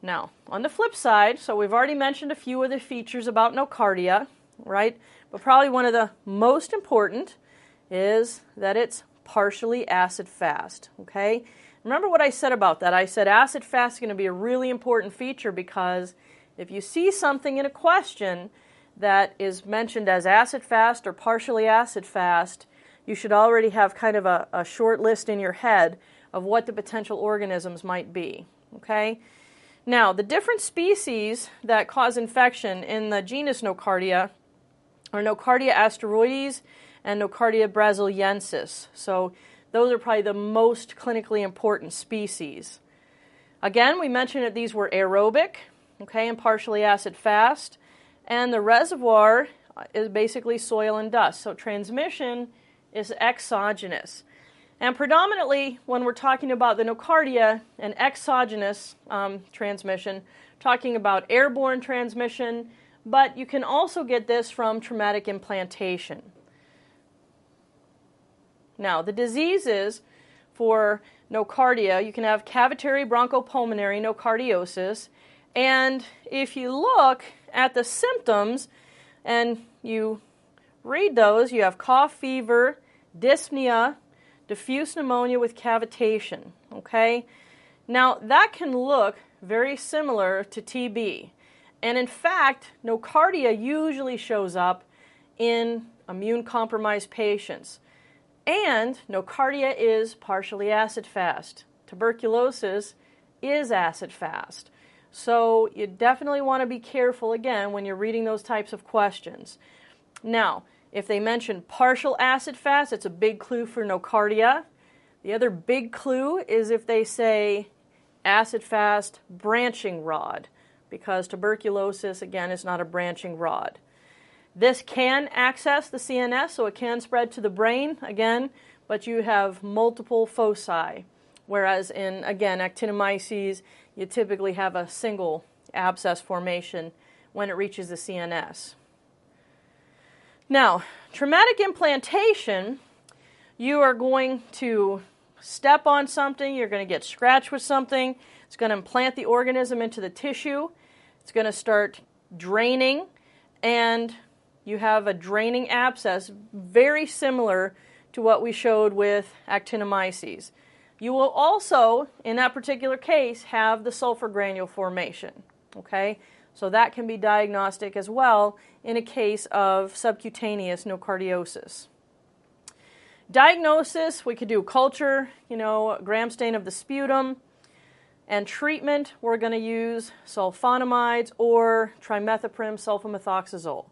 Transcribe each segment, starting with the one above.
Now, on the flip side, so we've already mentioned a few of the features about Nocardia, right? But probably one of the most important is that it's partially acid-fast, okay? Remember what I said about that. I said acid-fast is going to be a really important feature because if you see something in a question that is mentioned as acid-fast or partially acid-fast, you should already have kind of a short list in your head of what the potential organisms might be, okay? Now, the different species that cause infection in the genus Nocardia are Nocardia asteroides and Nocardia brasiliensis. So those are probably the most clinically important species. Again, we mentioned that these were aerobic, okay, and partially acid-fast, and the reservoir is basically soil and dust. So transmission is exogenous. And predominantly, when we're talking about the Nocardia and exogenous transmission, talking about airborne transmission, but you can also get this from traumatic implantation. Now, the diseases for Nocardia, you can have cavitary bronchopulmonary nocardiosis, and if you look at the symptoms and you read those, you have cough, fever, dyspnea, diffuse pneumonia with cavitation, okay? Now, that can look very similar to TB. And in fact, Nocardia usually shows up in immune-compromised patients. And Nocardia is partially acid-fast. Tuberculosis is acid-fast. So you definitely want to be careful, again, when you're reading those types of questions. Now, if they mention partial acid-fast, it's a big clue for Nocardia. The other big clue is if they say acid-fast branching rod, because tuberculosis, again, is not a branching rod. This can access the CNS, so it can spread to the brain, again, but you have multiple foci, whereas in, again, actinomyces, you typically have a single abscess formation when it reaches the CNS. Now, traumatic implantation, you are going to step on something, you're going to get scratched with something, it's going to implant the organism into the tissue, it's going to start draining, and you have a draining abscess very similar to what we showed with actinomyces. You will also, in that particular case, have the sulfur granule formation, okay? So that can be diagnostic as well in a case of subcutaneous nocardiosis. Diagnosis, we could do culture, gram stain of the sputum, and treatment, we're going to use sulfonamides or trimethoprim sulfamethoxazole.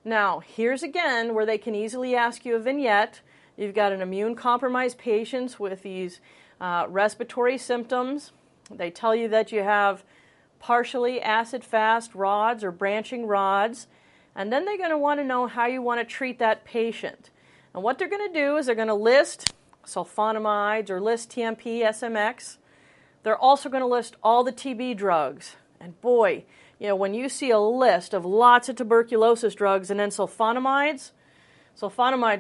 Now, here's again where they can easily ask you a vignette. You've got an immune-compromised patient with these respiratory symptoms. They tell you that you have partially acid-fast rods or branching rods, and then they're going to want to know how you want to treat that patient. And what they're going to do is they're going to list sulfonamides or list TMP, SMX. They're also going to list all the TB drugs. And boy, when you see a list of lots of tuberculosis drugs and then sulfonamides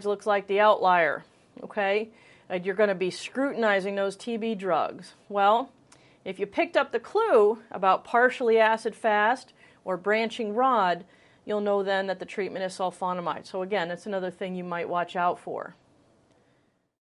looks like the outlier, okay? And you're going to be scrutinizing those TB drugs. Well, if you picked up the clue about partially acid-fast or branching rod, you'll know then that the treatment is sulfonamide. So again, that's another thing you might watch out for.